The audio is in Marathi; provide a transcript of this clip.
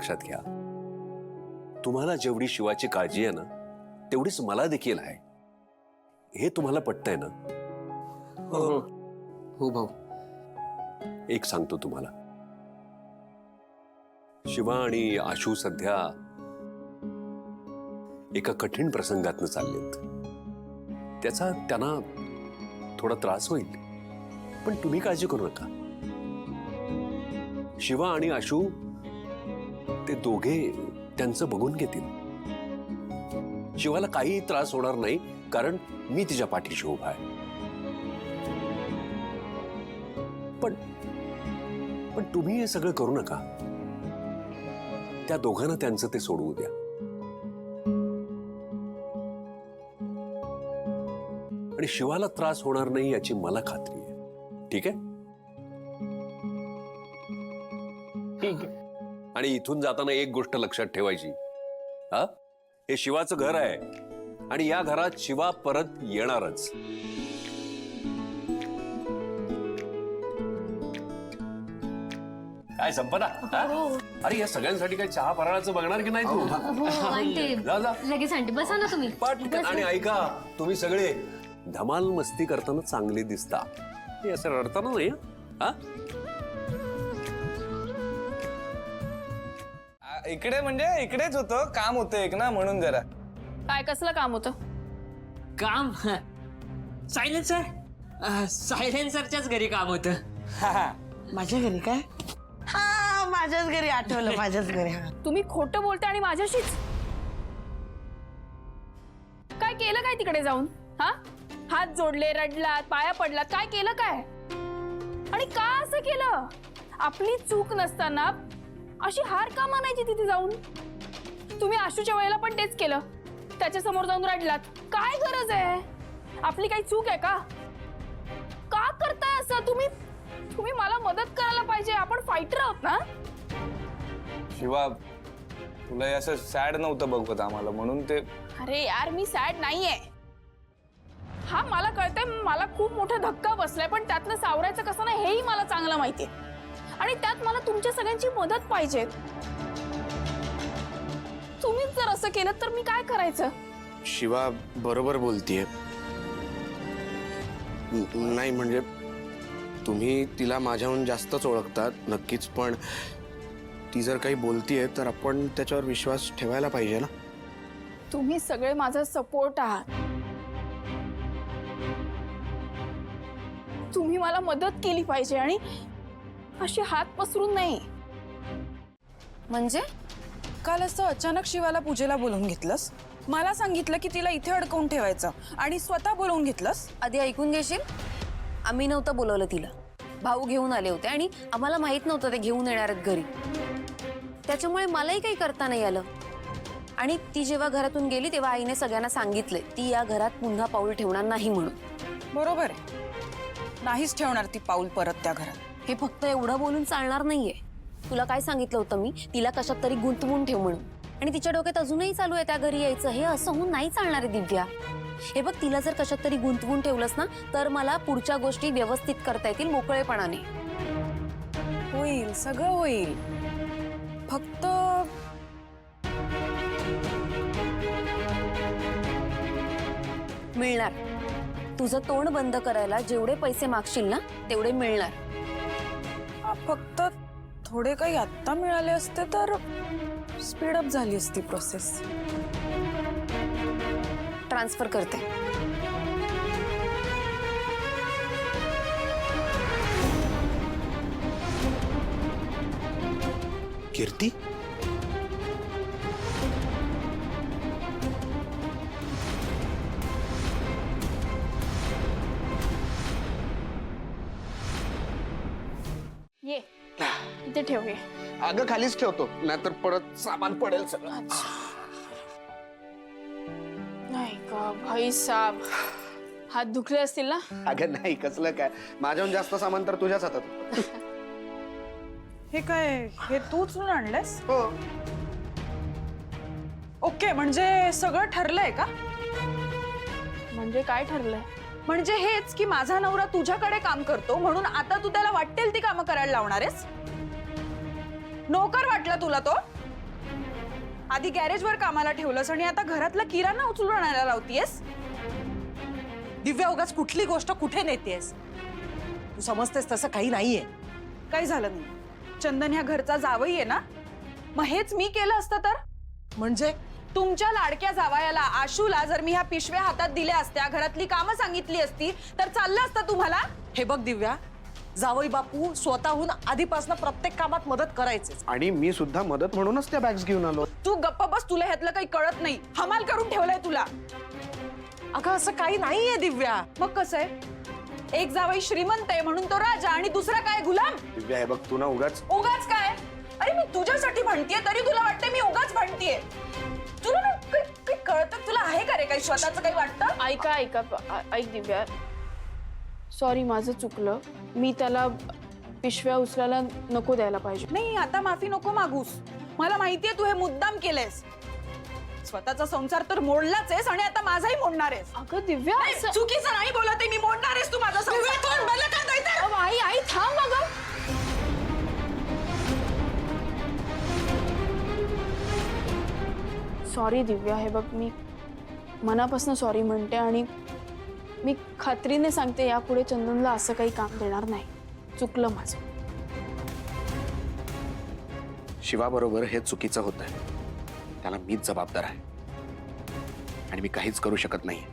लक्षात घ्या, तुम्हाला जेवढी शिवाची काळजी आहे ना तेवढीच मला देखील आहे. हे तुम्हाला पटतंय ना? हो भाऊ. एक सांगतो तुम्हाला, शिवा आणि आशू सध्या एका कठीण प्रसंगातनं चाललेत. त्याचा त्यांना थोडा त्रास होईल, पण तुम्ही काळजी करू नका. शिवा आणि आशू ते दोघे त्यांचं बघून घेतील. शिवाला काही त्रास होणार नाही, कारण मी तिच्या पाठीशी उभा आहे. पण तुम्ही हे सगळं करू नका. त्या दोघांना त्यांचं ते सोडवू द्या. आणि शिवाला त्रास होणार नाही याची मला खात्री आहे. ठीक आहे? ठीक आहे. आणि इथून जाताना एक गोष्ट लक्षात ठेवायची, हा, हे शिवाचं घर आहे आणि या घरात शिवा परत येणारच. काय संपदा? अरे या सगळ्यांसाठी काय चहा फराळाचं बघणार की नाही तू? जा, जा. लगेच आणते, बसा ना तुम्ही. पटकन. आणि ऐका, तुम्ही सगळे धमाल मस्ती करताना चांगले दिसता. हे असं रडताना नाही. हा, इकडे म्हणजे इकडेच होतं, काम होतं एक ना, म्हणून जरा. काय कसलं काम होतं? काम सायलेन्सरच्याच घरी काम होतं. माझ्या घरी काय? हा, माझ्याच घरी आठवलं, माझ्याच घरी. तुम्ही खोटं बोलते आणि माझ्याशीच. काय केलं काय तिकडे जाऊन? हा, हात जोडले, रडलात, पाया पडलात, काय केलं काय? आणि का असं केलं? आपली चूक नसताना अशी हार का मानायची तिथे जाऊन? तुम्ही आशूच्या वेळेला पण तेच केलं. त्याच्या समोर जाऊन रडलात. काय गरज आहे? आपली काही चूक आहे का? का करताय असं? तुम्ही मला मदत करायला पाहिजे. आपण फायटर आहोत ना. शिवा, तुला हे असं सॅड नव्हतं बघवत आम्हाला, म्हणून ते. अरे यार, मी सॅड नाहीये. हा, मला कळतंय, मला खूप मोठा धक्का बसलाय, पण त्यातनं सावरायचं कसं नाही हेही मला चांगलं माहितीये. आणि त्यात मला तुमच्या सगळ्यांची मदत पाहिजे. तुम्हीच जर असं केलं तर मी काय करायचं? शिवा बरोबर बोलतीये. नाही म्हणजे तुम्ही तिला माझ्याहून जास्तच ओळखतात नक्कीच, पण ती जर काही बोलतीये तर आपण त्याच्यावर विश्वास ठेवायला पाहिजे ना. तुम्ही सगळे माझा सपोर्ट आहात. तुम्ही मला मदत केली पाहिजे आणि अशी हात पसरून नाही. म्हणजे काल असं अचानक शिवाला पूजेला बोलवून घेतलंस, मला सांगितलं की तिला इथे अडकवून ठेवायचं आणि स्वतः बोलवून घेतलंस. आधी ऐकून घेशील? आम्ही नव्हतं बोलवलं तिला. भाऊ घेऊन आले होते आणि आम्हाला माहित नव्हतं ते घेऊन येणार आहेत घरी. त्याच्यामुळे मलाही काही करता नाही आलं. आणि ती जेव्हा घरातून गेली तेव्हा आईने सगळ्यांना सांगितले ती या घरात पुन्हा पाऊल ठेवणार नाही म्हणून. बरोबर आहे, नाहीच ठेवणार ती पाऊल परत त्या घरात. हे फक्त एवढं बोलून चालणार नाहीये. तुला काय सांगितलं होतं मी? तिला कशात तरी गुंतवून ठेव म्हणून. आणि तिच्या डोक्यात अजूनही चालू आहे त्या घरी यायचं. हे असं होऊन नाही चालणार आहे दिव्या. हे बघ, तिला जर कशात तरी गुंतवून ठेवलंस ना तर मला पुढच्या गोष्टी व्यवस्थित करता येतील मोकळेपणाने. होईल, सगळं होईल. फक्त मिळणार. तुझं तोंड बंद करायला जेवढे पैसे मागशील ना तेवढे मिळणार. फक्त थोडे काही आत्ता मिळाले असते तर स्पीडअप झाली असती प्रोसेस. ट्रान्सफर करते. कीर्ती, ये इथे ठेव. ये अगं खालीच ठेवतो, नाहीतर परत सामान पडेल सगळं. नाही का भाई साहब, हात दुखले असतील ना? अगं नाही, कसलं काय, माझ्याहून जास्त सामान तर तुझ्याच हातात होतं. हे काय, हे तूच आणलंस? हो. ओके, म्हणजे सगळं ठरलंय का? म्हणजे काय ठरलंय? म्हणजे हेच की माझा नवरा तुझ्याकडे काम करतो म्हणून आता तू त्याला वाटेल ती कामं करायला लावणार आहेस? नोकर वाटला तुला तो? आधी गॅरेजवर कामाला ठेवलंस आणि आता घरातला किराणा उचलून आणायला लावतीयस. दिव्या, उगाच कुठली गोष्ट कुठे नेतेस? तू समजतेस तसं काही नाहीये. काही झालं नाही. चंदन ह्या घरचा जावई आहे ना, मग हेच मी केलं असतं तर? म्हणजे तुमच्या लाडक्या जावयाला आशूला जर मी ह्या पिशव्या हातात दिल्या असत्या, घरातली कामं सांगितली असती तर चाललं असतं तुम्हाला? हे बघ दिव्या, जावई बापू स्वतःहून आधीपासून प्रत्येक कामात मदत करायचेच. आणि मी सुद्धा मदत म्हणूनच त्या बॅग्स घेऊन आलो. तू गप्प बस, तुला ह्यातलं काही कळत नाही. हमाल करून ठेवलंय तुला. अगं असं काही नाहीये दिव्या. मग कसं आहे? एक जावई श्रीमंत आहे म्हणून तो राजा आणि दुसरा काय गुलाम? दिव्या, हे बघ तू ना उगाच उगाच काय? अरे मी तुझ्यासाठी म्हणतीये तरी तुला वाटतं मी उगाच म्हणतीये. तुला ना काही कळतं? तुला आहे का रे काही स्वतःच काही वाटतं? ऐक दिव्या, सॉरी माझं चुकलं. मी त्याला पिशव्या उचलायला नको द्यायला पाहिजे. नाही, आता माफी नको मागूस. मला माहितीये तू हे मुद्दाम केलंयस. स्वतःचा संसार तर मोडलाच आहेस आणि आता माझाही मोडणार आहेस. अगं दिव्या, नाही, चुकीचं नाही बोलत आहे मी. मोडणार आहेस तू माझा संसार. मला काय द्यायचं? अहो, आई थांब अगं. सॉरी दिव्या, हे बघ मी मनापासून सॉरी म्हणते आणि मी खात्रीने सांगते यापुढे चंदनला असं काही काम देणार नाही. चुकलं माझं. शिवाबरोबर हे चुकीचं होत आहे. त्याला मीच जबाबदार आहे आणि मी काहीच करू शकत नाही.